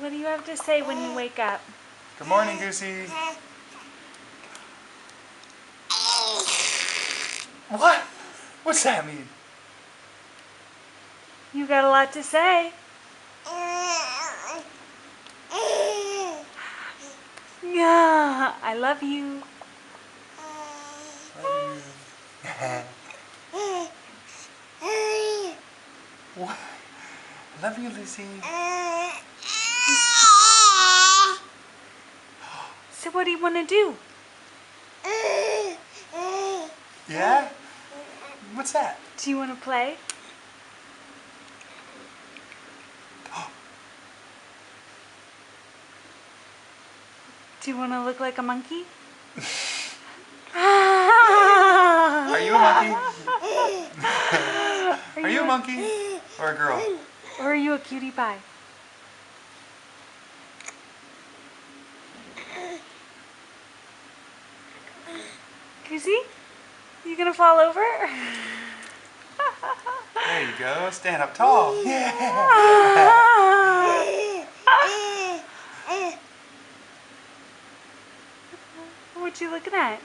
What do you have to say when you wake up? Good morning, Goosey. What? What's that mean? You got a lot to say. Yeah, I love you. Love you. What? Love you, Lucy. So what do you want to do? Yeah? What's that? Do you want to play? Do you want to look like a monkey? Are you a monkey? Are you a monkey? Or a girl? Or are you a cutie pie? Goosey? You gonna fall over? There you go. Stand up tall. Yeah. What you looking at?